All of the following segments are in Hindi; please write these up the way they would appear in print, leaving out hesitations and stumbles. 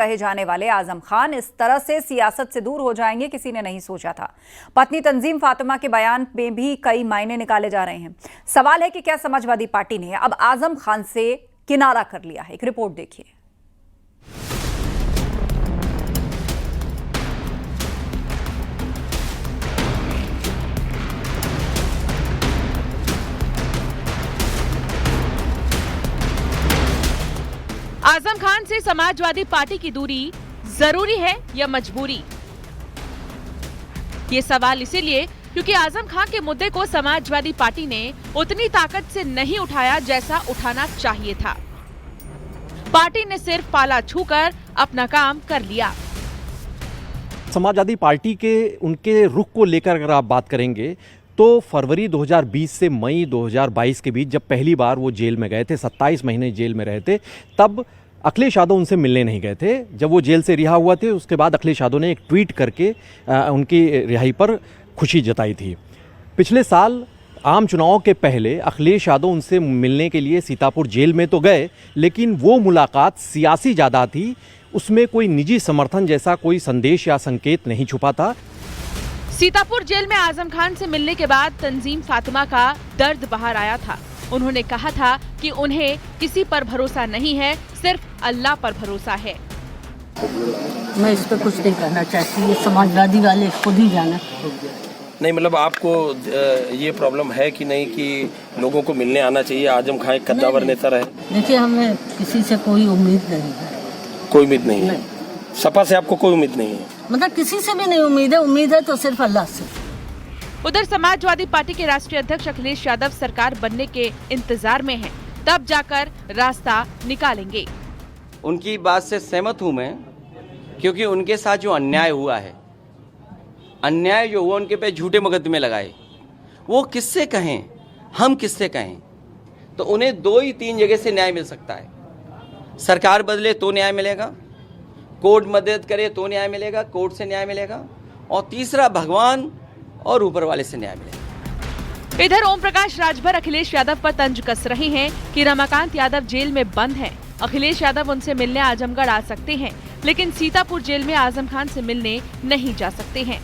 कहे जाने वाले आजम खान इस तरह से सियासत से दूर हो जाएंगे किसी ने नहीं सोचा था। पत्नी तंजीम फातिमा के बयान में भी कई मायने निकाले जा रहे हैं। सवाल है कि क्या समाजवादी पार्टी ने अब आजम खान से किनारा कर लिया है? एक रिपोर्ट देखिए। आजम खान से समाजवादी पार्टी की दूरी जरूरी है या मजबूरी? ये सवाल इसीलिए क्योंकि आजम खान के मुद्दे को समाजवादी पार्टी ने उतनी ताकत से नहीं उठाया जैसा उठाना चाहिए था। पार्टी ने सिर्फ पाला छूकर अपना काम कर लिया। समाजवादी पार्टी के उनके रुख को लेकर अगर आप बात करेंगे तो फरवरी 2020 से मई 2022 के बीच जब पहली बार वो जेल में गए थे, 27 महीने जेल में रहे थे, तब अखिलेश यादव उनसे मिलने नहीं गए थे। जब वो जेल से रिहा हुआ थे उसके बाद अखिलेश यादव ने एक ट्वीट करके उनकी रिहाई पर खुशी जताई थी। पिछले साल आम चुनाव के पहले अखिलेश यादव उनसे मिलने के लिए सीतापुर जेल में तो गए, लेकिन वो मुलाकात सियासी ज़्यादा थी, उसमें कोई निजी समर्थन जैसा कोई संदेश या संकेत नहीं छुपा था। सीतापुर जेल में आजम खान से मिलने के बाद तंजीम फातिमा का दर्द बाहर आया था। उन्होंने कहा था कि उन्हें किसी पर भरोसा नहीं है, सिर्फ अल्लाह पर भरोसा है। मैं इस पर कुछ नहीं कहना चाहती, ये समाजवादी वाले खुद ही जाना। नहीं, मतलब आपको ये प्रॉब्लम है कि नहीं कि लोगों को मिलने आना चाहिए? आजम खान एक कद्दावर नेता रहे। देखिए, हमें किसी से कोई उम्मीद नहीं है। कोई उम्मीद नहीं है? सपा से आपको कोई उम्मीद नहीं है? मतलब किसी से भी नहीं उम्मीद है तो सिर्फ अल्लाह से। उधर समाजवादी पार्टी के राष्ट्रीय अध्यक्ष अखिलेश यादव सरकार बनने के इंतजार में हैं, तब जाकर रास्ता निकालेंगे। उनकी बात से सहमत हूं मैं, क्योंकि उनके साथ जो अन्याय हुआ है, अन्याय जो हुआ उनके पे झूठे मुकदमे लगाए, वो किससे कहें, हम किससे कहें? तो उन्हें 2 ही 3 जगह से न्याय मिल सकता है। सरकार बदले तो न्याय मिलेगा, कोर्ट मदद करे तो न्याय मिलेगा, कोर्ट से न्याय मिलेगा, और तीसरा भगवान और ऊपर वाले से न्याय मिलेगा। इधर ओम प्रकाश राजभर अखिलेश यादव पर तंज कस रहे हैं कि रमाकांत यादव जेल में बंद हैं। अखिलेश यादव उनसे मिलने आजमगढ़ आ सकते हैं, लेकिन सीतापुर जेल में आजम खान से मिलने नहीं जा सकते हैं।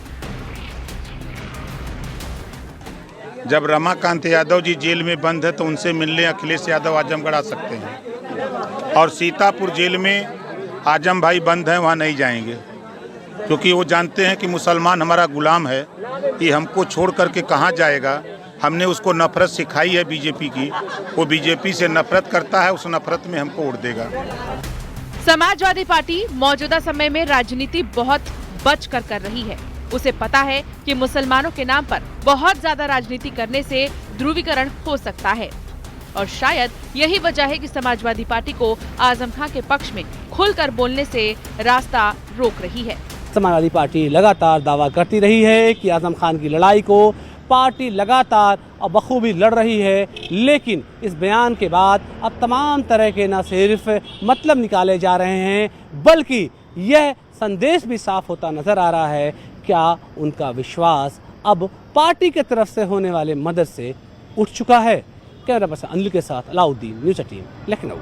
जब रमाकांत यादव जी जेल में बंद है तो उनसे मिलने अखिलेश यादव आजमगढ़ आ सकते हैं, और सीतापुर जेल में आजम भाई बंद हैं, वहाँ नहीं जाएंगे, क्योंकि वो जानते हैं कि मुसलमान हमारा गुलाम है, ये हमको छोड़ करके कहाँ जाएगा। हमने उसको नफरत सिखाई है बीजेपी की, वो बीजेपी से नफरत करता है, उस नफरत में हमको उड़ देगा। समाजवादी पार्टी मौजूदा समय में राजनीति बहुत बच कर रही है। उसे पता है कि मुसलमानों के नाम पर बहुत ज्यादा राजनीति करने से ध्रुवीकरण हो सकता है, और शायद यही वजह है कि समाजवादी पार्टी को आजम खान के पक्ष में खुलकर बोलने से रास्ता रोक रही है। समाजवादी पार्टी लगातार दावा करती रही है कि आजम खान की लड़ाई को पार्टी लगातार और बखूबी लड़ रही है, लेकिन इस बयान के बाद अब तमाम तरह के न सिर्फ मतलब निकाले जा रहे हैं, बल्कि यह संदेश भी साफ होता नजर आ रहा है, क्या उनका विश्वास अब पार्टी की तरफ से होने वाले मदद से उठ चुका है। कैमरा पर्सन अनिल के साथ अलाउद्दीन, न्यूज़ 18 लखनऊ।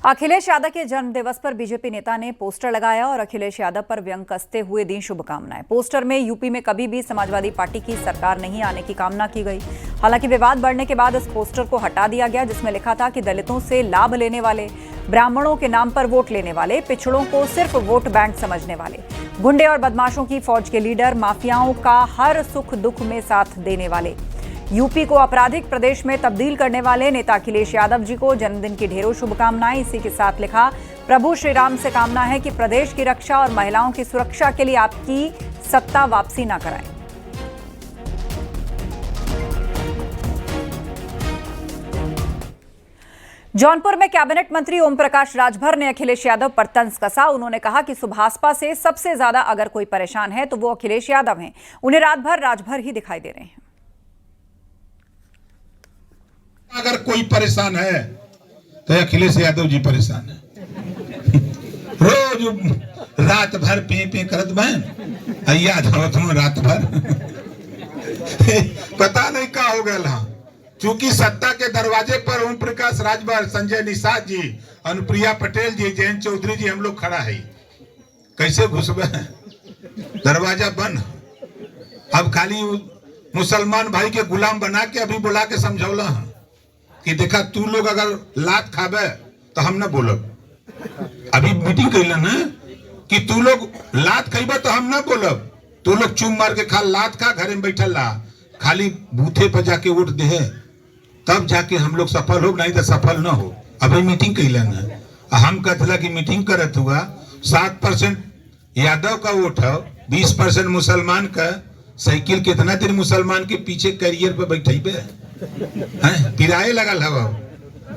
अखिलेश यादव के जन्म दिवस पर बीजेपी नेता ने पोस्टर लगाया और अखिलेश यादव पर व्यंग कसते हुए दी शुभकामनाएं। पोस्टर में यूपी में कभी भी समाजवादी पार्टी की सरकार नहीं आने की कामना की गई। हालांकि विवाद बढ़ने के बाद इस पोस्टर को हटा दिया गया, जिसमें लिखा था कि दलितों से लाभ लेने वाले, ब्राह्मणों के नाम पर वोट लेने वाले, पिछड़ों को सिर्फ वोट बैंक समझने वाले, गुंडे और बदमाशों की फौज के लीडर, माफियाओं का हर सुख दुख में साथ देने वाले, यूपी को आपराधिक प्रदेश में तब्दील करने वाले नेता अखिलेश यादव जी को जन्मदिन की ढेरों शुभकामनाएं। इसी के साथ लिखा, प्रभु श्री राम से कामना है कि प्रदेश की रक्षा और महिलाओं की सुरक्षा के लिए आपकी सत्ता वापसी न कराएं। जौनपुर में कैबिनेट मंत्री ओम प्रकाश राजभर ने अखिलेश यादव पर तंज कसा। उन्होंने कहा कि सुभाषपा से सबसे ज्यादा अगर कोई परेशान है तो वो अखिलेश यादव हैं। उन्हें रात भर राजभर ही दिखाई दे रहे हैं। अगर कोई परेशान है तो अखिलेश यादव जी परेशान है। रोज रात भर पे करत बहन याद रात भर पता नहीं क्या हो गया। क्योंकि सत्ता के दरवाजे पर ओम प्रकाश राजभर, संजय निषाद जी, अनुप्रिया पटेल जी, जयंत चौधरी जी, हम लोग खड़ा है। कैसे घुसबे? दरवाजा बंद। अब खाली मुसलमान भाई के गुलाम बना के अभी बुला के समझौला है कि देखा तू लोग अगर लात खाबे तो हम ना बोलब। अभी मीटिंग कैलन है कि तू लोग लात खाइबे तो हम ना बोलब। तू लोग चुम मार के खा, लात खा, घरे में बैठल ला, खाली बूथे पर जाके वोट दे, तब जाके हम लोग सफल हो, नहीं तो सफल ना हो। अभी मीटिंग कैलन है। हम कहते कि मीटिंग करत हुआ 7% यादव का वोट है, 20% मुसलमान का। साइकिल कितना दिन मुसलमान के पीछे करियर पे बैठे पिराए लगल हवा।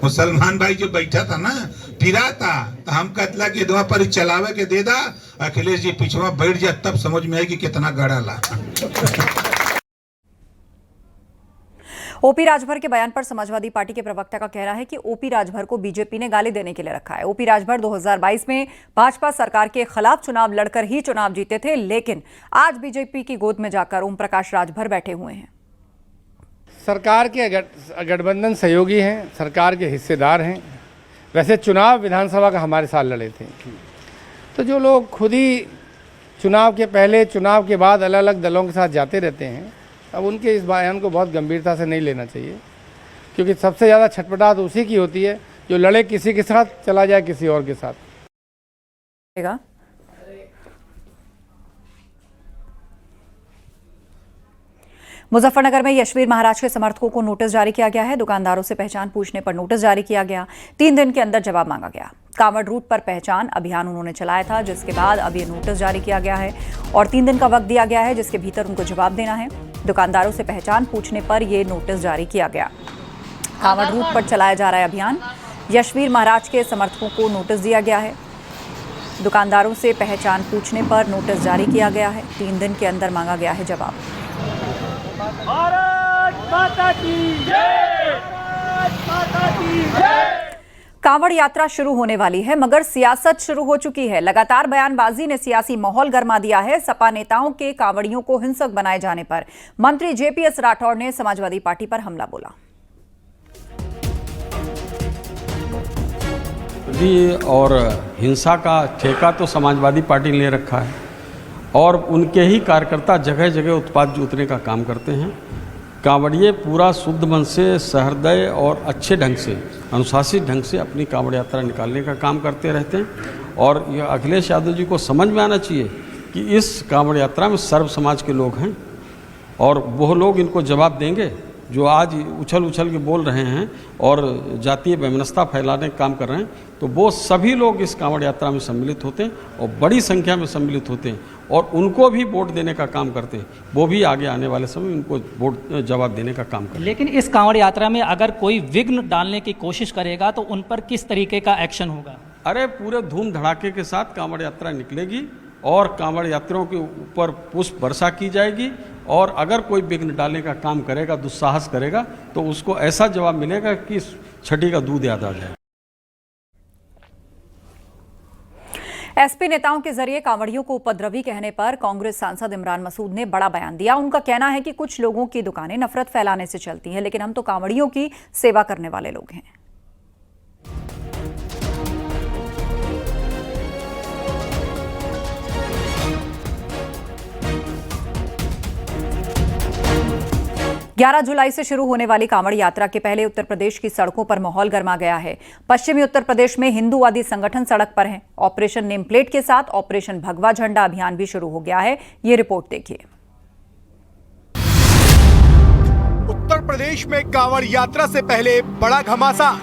मुसलमान भाई जो बैठा था ना पिरा था, तो हम कहला कि दवा पर चलावे के दे दा, अखिलेश जी पिछवा बैठ जा, तब समझ में आएगी कितना गड़ा ला। ओपी राजभर के बयान पर समाजवादी पार्टी के प्रवक्ता का कहना है कि ओपी राजभर को बीजेपी ने गाली देने के लिए रखा है। ओपी राजभर 2022 में भाजपा सरकार के खिलाफ चुनाव लड़कर ही चुनाव जीते थे, लेकिन आज बीजेपी की गोद में जाकर ओम प्रकाश राजभर बैठे हुए हैं। सरकार के गठबंधन सहयोगी हैं, सरकार के हिस्सेदार हैं। वैसे चुनाव विधानसभा का हमारे साथ लड़े थे, तो जो लोग खुद ही चुनाव के पहले चुनाव के बाद अलग अलग दलों के साथ जाते रहते हैं, अब उनके इस बयान को बहुत गंभीरता से नहीं लेना चाहिए, क्योंकि सबसे ज़्यादा छटपटाहट उसी की होती है जो लड़े किसी के साथ, चला जाए किसी और के साथ। मुजफ्फरनगर में यशवीर महाराज के समर्थकों को नोटिस जारी किया गया है। दुकानदारों से पहचान पूछने पर नोटिस जारी किया गया। 3 दिन के अंदर जवाब मांगा गया। कांवड़ रूट पर पहचान अभियान उन्होंने चलाया था, जिसके बाद अब ये नोटिस जारी किया गया है और 3 दिन का वक्त दिया गया है, जिसके भीतर उनको जवाब देना है। दुकानदारों से पहचान पूछने पर यह नोटिस जारी किया गया। कांवड़ रूट पर चलाया जा रहा है अभियान। यशवीर महाराज के समर्थकों को नोटिस दिया गया है। दुकानदारों से पहचान पूछने पर नोटिस जारी किया गया है। 3 दिन के अंदर मांगा गया है जवाब। भारत माता की जय! भारत माता की जय! कांवड़ यात्रा शुरू होने वाली है, मगर सियासत शुरू हो चुकी है। लगातार बयानबाजी ने सियासी माहौल गरमा दिया है। सपा नेताओं के कांवड़ियों को हिंसक बनाए जाने पर मंत्री जेपीएस राठौड़ ने समाजवादी पार्टी पर हमला बोला। और हिंसा का ठेका तो समाजवादी पार्टी ने ले रखा है और उनके ही कार्यकर्ता जगह जगह उत्पात जोतने का काम करते हैं। कांवड़िए पूरा शुद्ध मन से, सहृदय और अच्छे ढंग से, अनुशासित ढंग से अपनी कांवड़ यात्रा निकालने का काम करते रहते हैं। और यह अखिलेश यादव जी को समझ में आना चाहिए कि इस कांवड़ यात्रा में सर्व समाज के लोग हैं और वो लोग इनको जवाब देंगे जो आज उछल उछल के बोल रहे हैं और जातीय वैमनस्यता फैलाने का काम कर रहे हैं। तो वो सभी लोग इस कांवड़ यात्रा में सम्मिलित होते हैं और बड़ी संख्या में सम्मिलित होते हैं और उनको भी वोट देने का काम करते हैं। वो भी आगे आने वाले समय उनको वोट जवाब देने का काम करते हैं। लेकिन इस कांवड़ यात्रा में अगर कोई विघ्न डालने की कोशिश करेगा तो उन पर किस तरीके का एक्शन होगा? अरे पूरे धूम धड़ाके के साथ कांवड़ यात्रा निकलेगी और कांवड़ यात्रियों के ऊपर पुष्प वर्षा की जाएगी और अगर कोई विघ्न डालने का काम करेगा, दुस्साहस करेगा, तो उसको ऐसा जवाब मिलेगा कि छठी का दूध याद आ जाए। एसपी नेताओं के जरिए कांवड़ियों को उपद्रवी कहने पर कांग्रेस सांसद इमरान मसूद ने बड़ा बयान दिया। उनका कहना है कि कुछ लोगों की दुकानें नफरत फैलाने से चलती हैं, लेकिन हम तो कांवड़ियों की सेवा करने वाले लोग हैं। ग्यारह जुलाई से शुरू होने वाली कांवड़ यात्रा के पहले उत्तर प्रदेश की सड़कों पर माहौल गर्मा गया है। पश्चिमी उत्तर प्रदेश में हिंदूवादी संगठन सड़क पर हैं। ऑपरेशन नेम प्लेट के साथ ऑपरेशन भगवा झंडा अभियान भी शुरू हो गया है। ये रिपोर्ट देखिए। उत्तर प्रदेश में कांवड़ यात्रा से पहले बड़ा घमासान।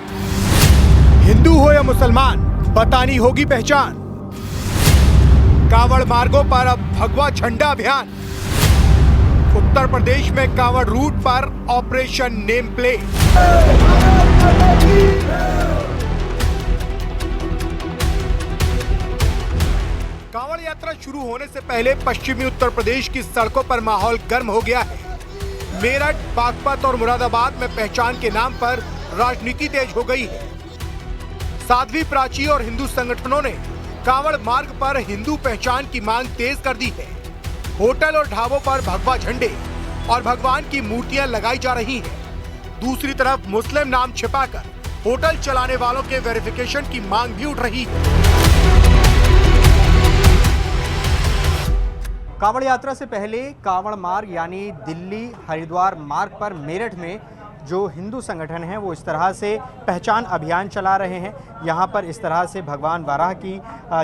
हिंदू हो या मुसलमान, बतानी होगी पहचान। कांवड़ मार्गों पर अब भगवा झंडा अभियान। उत्तर प्रदेश में कांवड़ रूट पर ऑपरेशन नेम प्लेट। कांवड़ यात्रा शुरू होने से पहले पश्चिमी उत्तर प्रदेश की सड़कों पर माहौल गर्म हो गया है। मेरठ, बागपत और मुरादाबाद में पहचान के नाम पर राजनीति तेज हो गई है। साध्वी प्राची और हिंदू संगठनों ने कांवड़ मार्ग पर हिंदू पहचान की मांग तेज कर दी है। होटल और ढाबों पर भगवा झंडे और भगवान की मूर्तियां लगाई जा रही हैं। दूसरी तरफ मुस्लिम नाम छिपाकर होटल चलाने वालों के वेरिफिकेशन की मांग भी उठ रही है। कांवड़ यात्रा से पहले कांवड़ मार्ग यानी दिल्ली हरिद्वार मार्ग पर मेरठ में जो हिंदू संगठन हैं वो इस तरह से पहचान अभियान चला रहे हैं। यहाँ पर इस तरह से भगवान वाराह की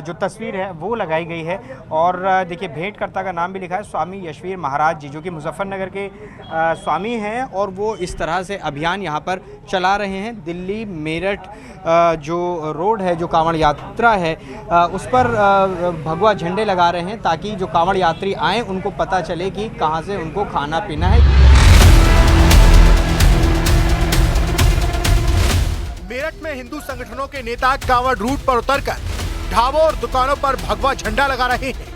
जो तस्वीर है वो लगाई गई है और देखिए भेंटकर्ता का नाम भी लिखा है स्वामी यशवीर महाराज जी, जो कि मुजफ्फरनगर के स्वामी हैं और वो इस तरह से अभियान यहाँ पर चला रहे हैं। दिल्ली मेरठ जो रोड है, जो कांवड़ यात्रा है उस पर भगवा झंडे लगा रहे हैं ताकि जो कांवड़ यात्री आएँ उनको पता चले कि कहाँ से उनको खाना पीना है। मेरठ में हिंदू संगठनों के नेता कांवड़ रूट पर उतरकर ढाबों और दुकानों पर भगवा झंडा लगा रहे हैं।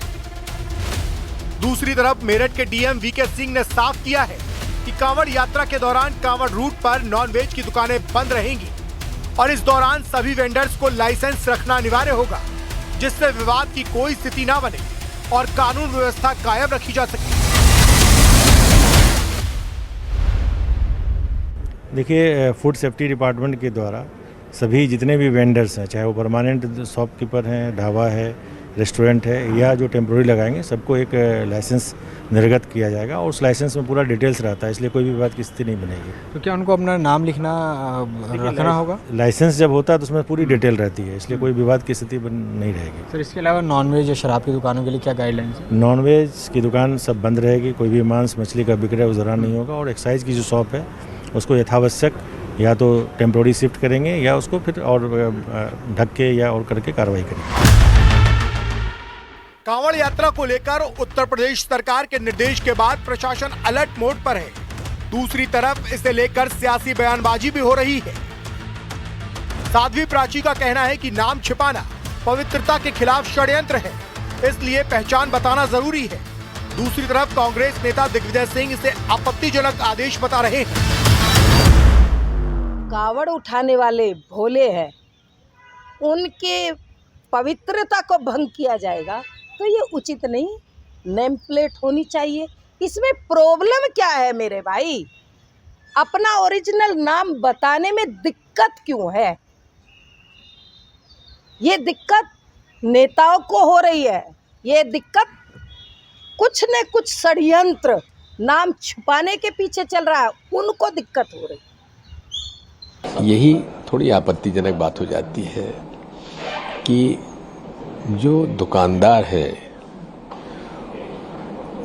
दूसरी तरफ मेरठ के डीएम वीके सिंह ने साफ किया है कि कांवड़ यात्रा के दौरान कांवड़ रूट पर नॉनवेज की दुकानें बंद रहेंगी और इस दौरान सभी वेंडर्स को लाइसेंस रखना अनिवार्य होगा, जिससे विवाद की कोई स्थिति न बने और कानून व्यवस्था कायम रखी जा सके। देखिए, फूड सेफ्टी डिपार्टमेंट के द्वारा सभी जितने भी वेंडर्स हैं, चाहे वो परमानेंट शॉपकीपर हैं, ढाबा है, रेस्टोरेंट है या जो टेम्प्रोरी लगाएंगे, सबको एक लाइसेंस निर्गत किया जाएगा और उस लाइसेंस में पूरा डिटेल्स रहता है, इसलिए कोई भी विवाद की स्थिति नहीं बनेगी। तो क्या उनको अपना नाम लिखना रखना होगा? लाइसेंस जब होता है तो उसमें पूरी डिटेल रहती है, इसलिए कोई विवाद की स्थिति नहीं रहेगी। सर, इसके अलावा नॉनवेज या शराब की दुकानों के लिए क्या गाइडलाइंस है? नॉनवेज की दुकान सब बंद रहेगी, कोई भी मांस मछली का विक्रय उस दौरान नहीं होगा और एक्साइज की जो शॉप है उसको यथावश्यक या तो टेम्प्रोरी शिफ्ट करेंगे या उसको फिर और ढक के या और करके कार्रवाई करेंगे। कांवड़ यात्रा को लेकर उत्तर प्रदेश सरकार के निर्देश के बाद प्रशासन अलर्ट मोड पर है। दूसरी तरफ इसे लेकर सियासी बयानबाजी भी हो रही है। साध्वी प्राची का कहना है कि नाम छिपाना पवित्रता के खिलाफ षड्यंत्र है, इसलिए पहचान बताना जरूरी है। दूसरी तरफ कांग्रेस नेता दिग्विजय सिंह इसे आपत्तिजनक आदेश बता रहे हैं। कावड़ उठाने वाले भोले हैं, उनके पवित्रता को भंग किया जाएगा तो ये उचित नहीं। नेम प्लेट होनी चाहिए। इसमें प्रॉब्लम क्या है मेरे भाई? अपना ओरिजिनल नाम बताने में दिक्कत क्यों है? ये दिक्कत नेताओं को हो रही है। ये दिक्कत कुछ न कुछ षड्यंत्र नाम छुपाने के पीछे चल रहा है, उनको दिक्कत हो रही है। यही थोड़ी आपत्तिजनक बात हो जाती है कि जो दुकानदार है,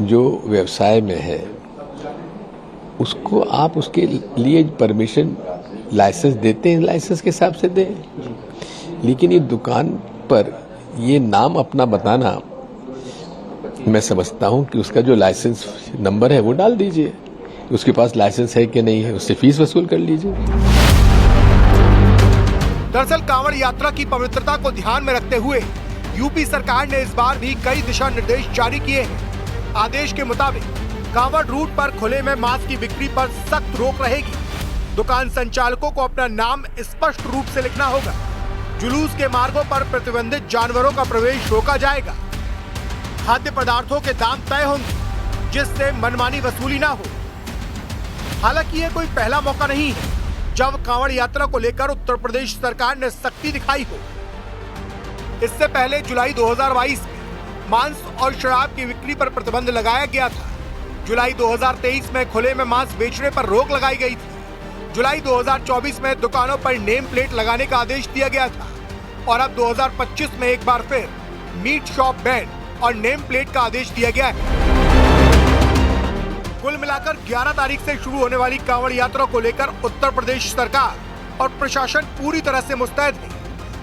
जो व्यवसाय में है, उसको आप उसके लिए परमिशन लाइसेंस देते हैं, लाइसेंस के हिसाब से दें। लेकिन ये दुकान पर ये नाम अपना बताना, मैं समझता हूं कि उसका जो लाइसेंस नंबर है वो डाल दीजिए, उसके पास लाइसेंस है कि नहीं है, उससे फीस वसूल कर लीजिए। दरअसल कांवड़ यात्रा की पवित्रता को ध्यान में रखते हुए यूपी सरकार ने इस बार भी कई दिशा निर्देश जारी किए हैं। आदेश के मुताबिक कांवड़ रूट पर खुले में मांस की बिक्री पर सख्त रोक रहेगी। दुकान संचालकों को अपना नाम स्पष्ट रूप से लिखना होगा। जुलूस के मार्गों पर प्रतिबंधित जानवरों का प्रवेश रोका जाएगा। खाद्य पदार्थों के दाम तय होंगे, जिससे मनमानी वसूली ना हो। हालांकि ये कोई पहला मौका नहीं है जब कांवड़ यात्रा को लेकर उत्तर प्रदेश सरकार ने सख्ती दिखाई हो। इससे पहले जुलाई 2022 में मांस और शराब की बिक्री पर प्रतिबंध लगाया गया था। जुलाई 2023 में खुले में मांस बेचने पर रोक लगाई गई थी। जुलाई 2024 में दुकानों पर नेम प्लेट लगाने का आदेश दिया गया था और अब 2025 में एक बार फिर मीट शॉप बैन और नेम प्लेट का आदेश दिया गया है। कुल मिलाकर 11 तारीख से शुरू होने वाली कांवड़ यात्रा को लेकर उत्तर प्रदेश सरकार और प्रशासन पूरी तरह से मुस्तैद है।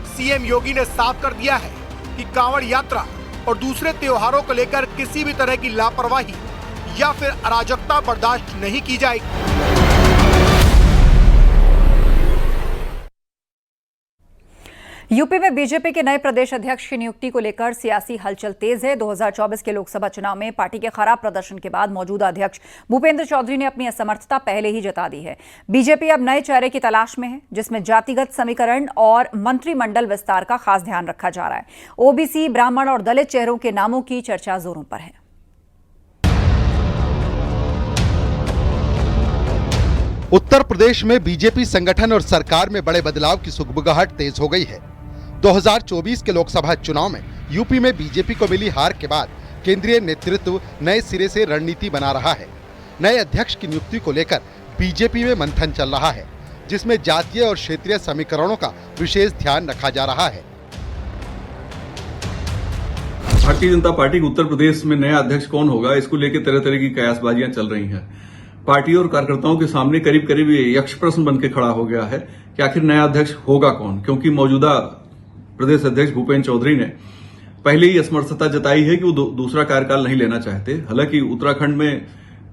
सीएम योगी ने साफ कर दिया है कि कांवड़ यात्रा और दूसरे त्योहारों को लेकर किसी भी तरह की लापरवाही या फिर अराजकता बर्दाश्त नहीं की जाएगी। यूपी में बीजेपी के नए प्रदेश अध्यक्ष की नियुक्ति को लेकर सियासी हलचल तेज है। 2024 के लोकसभा चुनाव में पार्टी के खराब प्रदर्शन के बाद मौजूदा अध्यक्ष भूपेंद्र चौधरी ने अपनी असमर्थता पहले ही जता दी है। बीजेपी अब नए चेहरे की तलाश में है, जिसमें जातिगत समीकरण और मंत्रिमंडल विस्तार का खास ध्यान रखा जा रहा है। ओबीसी, ब्राह्मण और दलित चेहरों के नामों की चर्चा जोरों पर है। उत्तर प्रदेश में बीजेपी संगठन और सरकार में बड़े बदलाव की सुगबुगाहट तेज हो गई है। 2024 के लोकसभा चुनाव में यूपी में बीजेपी को मिली हार के बाद केंद्रीय नेतृत्व नए सिरे से रणनीति बना रहा है। नए अध्यक्ष की नियुक्ति को लेकर बीजेपी में मंथन चल रहा है, जिसमें जातीय और क्षेत्रीय समीकरणों का विशेष ध्यान रखा जा रहा है। भारतीय जनता पार्टी के उत्तर प्रदेश में नया अध्यक्ष कौन होगा, इसको लेकर तरह तरह की कयासबाजियां चल रही हैं। पार्टी और कार्यकर्ताओं के सामने करीब करीब ये यक्ष प्रश्न बन के खड़ा हो गया है कि आखिर नया अध्यक्ष होगा कौन, क्योंकि मौजूदा प्रदेश अध्यक्ष भूपेन्द्र चौधरी ने पहले ही असमर्थता जताई है कि वो दूसरा कार्यकाल नहीं लेना चाहते। हालांकि उत्तराखंड में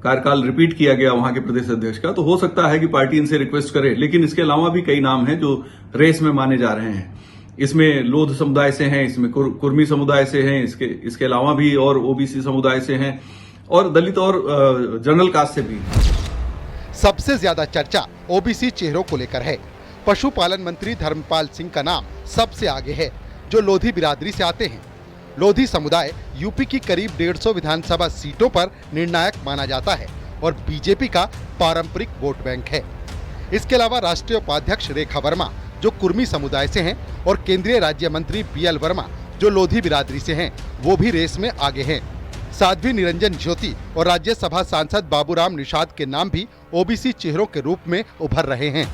कार्यकाल रिपीट किया गया वहां के प्रदेश अध्यक्ष का, तो हो सकता है कि पार्टी इनसे रिक्वेस्ट करे, लेकिन इसके अलावा भी कई नाम हैं जो रेस में माने जा रहे हैं। इसमें लोध समुदाय से हैं, इसमें कुर्मी समुदाय से हैं, इसके अलावा भी और ओबीसी समुदाय से हैं और दलित और जनरल कास्ट से भी। सबसे ज्यादा चर्चा ओबीसी चेहरों को लेकर है। पशुपालन मंत्री धर्मपाल सिंह का नाम सबसे आगे है, जो लोधी बिरादरी से आते हैं। लोधी समुदाय यूपी की करीब 150 विधानसभा सीटों पर निर्णायक माना जाता है और बीजेपी का पारंपरिक वोट बैंक है। इसके अलावा राष्ट्रीय उपाध्यक्ष रेखा वर्मा, जो कुर्मी समुदाय से हैं, और केंद्रीय राज्य मंत्री बीएल वर्मा, जो लोधी बिरादरी से हैं, वो भी रेस में आगे हैं। साध्वी निरंजन ज्योति और राज्यसभा सांसद बाबूराम निषाद के नाम भी ओबीसी चेहरों के रूप में उभर रहे हैं।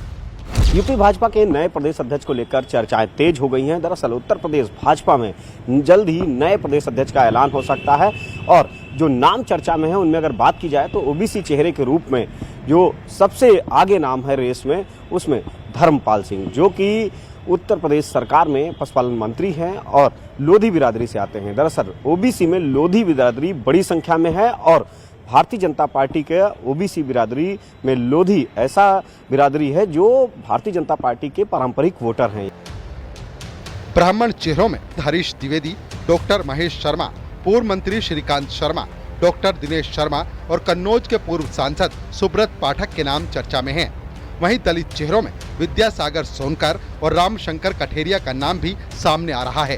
यूपी भाजपा के नए प्रदेश अध्यक्ष को लेकर चर्चाएं तेज हो गई हैं। दरअसल उत्तर प्रदेश भाजपा में जल्द ही नए प्रदेश अध्यक्ष का ऐलान हो सकता है और जो नाम चर्चा में है उनमें अगर बात की जाए तो ओबीसी चेहरे के रूप में जो सबसे आगे नाम है रेस में, उसमें धर्मपाल सिंह, जो कि उत्तर प्रदेश सरकार में पशुपालन मंत्री हैं और लोधी बिरादरी से आते हैं। दरअसल ओबीसी में लोधी बिरादरी बड़ी संख्या में है और भारतीय जनता पार्टी के ओबीसी बिरादरी में लोधी ऐसा बिरादरी है जो भारतीय जनता पार्टी के पारंपरिक वोटर हैं। ब्राह्मण चेहरों में हरीश द्विवेदी, डॉक्टर महेश शर्मा, पूर्व मंत्री श्रीकांत शर्मा, डॉक्टर दिनेश शर्मा और कन्नौज के पूर्व सांसद सुब्रत पाठक के नाम चर्चा में हैं। वहीं दलित चेहरों में विद्यासागर सोनकर और रामशंकर कठेरिया का नाम भी सामने आ रहा है।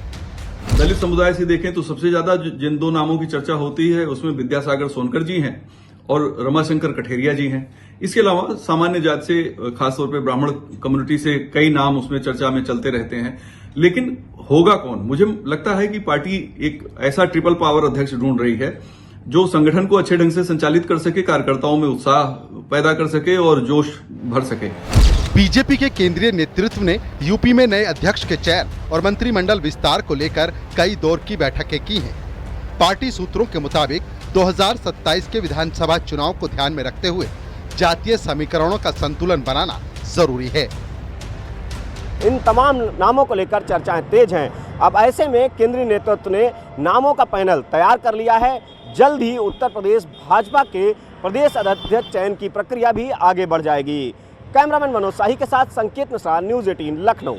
दलित समुदाय से देखें तो सबसे ज्यादा जिन दो नामों की चर्चा होती है उसमें विद्यासागर सोनकर जी हैं और रमाशंकर कठेरिया जी हैं। इसके अलावा सामान्य जात से, खासतौर पे ब्राह्मण कम्युनिटी से कई नाम उसमें चर्चा में चलते रहते हैं। लेकिन होगा कौन? मुझे लगता है कि पार्टी एक ऐसा ट्रिपल पावर अध्यक्ष ढूंढ रही है जो संगठन को अच्छे ढंग से संचालित कर सके, कार्यकर्ताओं में उत्साह पैदा कर सके और जोश भर सके। बीजेपी के केंद्रीय नेतृत्व ने यूपी में नए अध्यक्ष के चयन और मंत्रिमंडल विस्तार को लेकर कई दौर की बैठकें की हैं। पार्टी सूत्रों के मुताबिक 2027 के विधानसभा चुनाव को ध्यान में रखते हुए जातीय समीकरणों का संतुलन बनाना जरूरी है। इन तमाम नामों को लेकर चर्चाएं तेज हैं। अब ऐसे में केंद्रीय नेतृत्व ने नामों का पैनल तैयार कर लिया है। जल्द ही उत्तर प्रदेश भाजपा के प्रदेश अध्यक्ष चयन की प्रक्रिया भी आगे बढ़ जाएगी। कैमरामैन मनोज शाही के साथ संकेत मिश्रा, न्यूज़ 18 लखनऊ।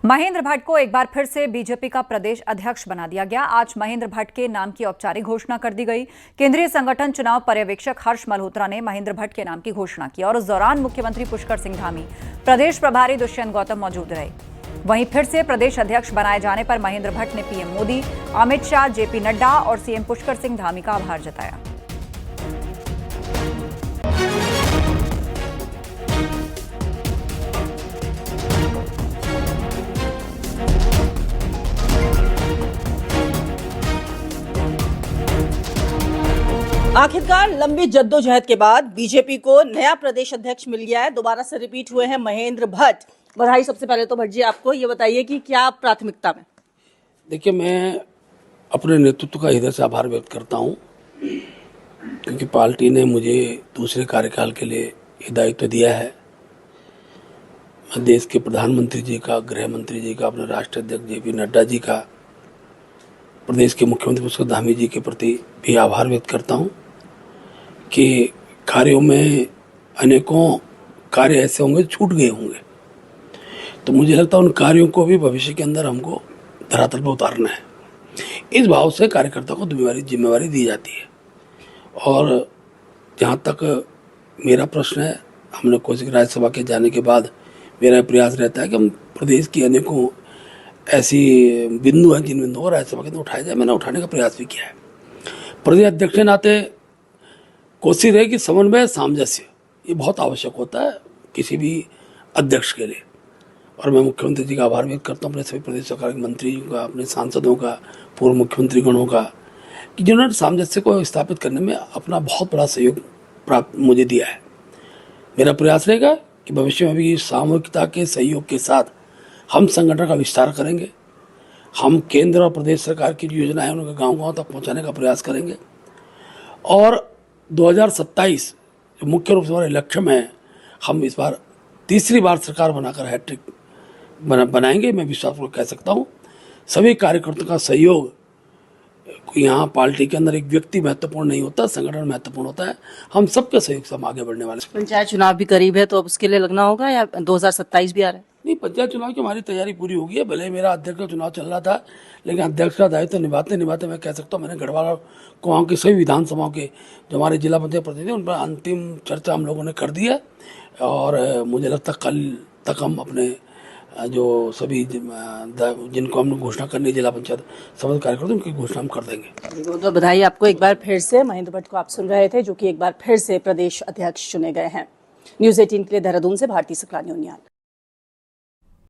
महेंद्र भट्ट को एक बार फिर से बीजेपी का प्रदेश अध्यक्ष बना दिया गया। आज महेंद्र भट्ट के नाम की औपचारिक घोषणा कर दी गई। केंद्रीय संगठन चुनाव पर्यवेक्षक हर्ष मल्होत्रा ने महेंद्र भट्ट के नाम की घोषणा की और उस दौरान मुख्यमंत्री पुष्कर सिंह धामी, प्रदेश प्रभारी दुष्यंत गौतम मौजूद रहे। वहीं फिर से प्रदेश अध्यक्ष बनाए जाने पर महेंद्र भट्ट ने पीएम मोदी, अमित शाह, जेपी नड्डा और सीएम पुष्कर सिंह धामी का आभार जताया। आखिरकार लंबी जद्दोजहद के बाद बीजेपी को नया प्रदेश अध्यक्ष मिल गया है। दोबारा से रिपीट हुए हैं महेंद्र भट्ट। बधाई। सबसे पहले तो भट्ट जी आपको ये बताइए कि क्या प्राथमिकता में? देखिए, मैं अपने नेतृत्व का हृदय से आभार व्यक्त करता हूं, क्योंकि पार्टी ने मुझे दूसरे कार्यकाल के लिए ये दायित्व दिया है। मैं देश के प्रधानमंत्री जी का, गृह मंत्री जी का, अपने राष्ट्रीय अध्यक्ष जेपी नड्डा जी का, प्रदेश के मुख्यमंत्री पुष्कर धामी जी के प्रति भी आभार व्यक्त करता हूं कि कार्यों में अनेकों कार्य ऐसे होंगे छूट गए होंगे, तो मुझे लगता है उन कार्यों को भी भविष्य के अंदर हमको धरातल पर उतारना है। इस भाव से कार्यकर्ता को जिम्मेवारी दी जाती है। और जहाँ तक मेरा प्रश्न है, हमने कोशिश राज्यसभा के जाने के बाद मेरा प्रयास रहता है कि हम प्रदेश की अनेकों ऐसी बिंदु हैं जिन बिंदुओं को राज्यसभा के अंदर उठाया जाए। मैंने उठाने का प्रयास भी किया है। प्रदेश अध्यक्ष के नाते कोशिश है कि समन्वय सामंजस्य ये बहुत आवश्यक होता है किसी भी अध्यक्ष के लिए। और मैं मुख्यमंत्री जी का आभार व्यक्त करता हूँ, अपने सभी प्रदेश सरकार के मंत्रियों का, अपने सांसदों का, पूर्व मुख्यमंत्री गणों का, कि जिन्होंने सामंजस्य को स्थापित करने में अपना बहुत बड़ा सहयोग प्राप्त मुझे दिया है। मेरा प्रयास रहेगा कि भविष्य में भी सामूहिकता के सहयोग के साथ हम संगठन का विस्तार करेंगे। हम केंद्र और प्रदेश सरकार की जो योजना है उनके गाँव-गाँव तक पहुँचाने का प्रयास करेंगे। और 2027 मुख्य रूप से हमारे लक्ष्य में हम इस बार तीसरी बार सरकार बनाकर हैट्रिक बनाएंगे। मैं विश्वासपूर्वक कह सकता हूँ सभी कार्यकर्ताओं का सहयोग, यहाँ पार्टी के अंदर एक व्यक्ति महत्वपूर्ण नहीं होता, संगठन महत्वपूर्ण होता है। हम सबके सहयोग से हम आगे बढ़ने वाले। पंचायत चुनाव भी करीब है तो अब उसके लिए लगना होगा या 2027 भी आ रहा है? नहीं, पंचायत चुनाव की हमारी तैयारी पूरी हो गई है। भले ही मेरा अध्यक्ष का चुनाव चल रहा था, लेकिन अध्यक्ष का दायित्व निभाते निभाते मैं कह सकता हूँ मैंने गढ़वाल को वहाँ के सभी विधानसभाओं के जो हमारे जिला पंचायत प्रतिनिधि उन पर अंतिम चर्चा हम लोगों ने कर दी है। और मुझे लगता है कल तक हम अपने जो सभी जिनको हमने घोषणा करनी जिला पंचायत समस्त कार्यकर्ता उनकी घोषणा हम कर देंगे। तो बधाई आपको एक बार फिर से। महेंद्र भट्ट को आप सुन रहे थे, जो कि एक बार फिर से प्रदेश अध्यक्ष चुने गए हैं। न्यूज़ 18 के लिए देहरादून से भारती सकलानी उनियाल।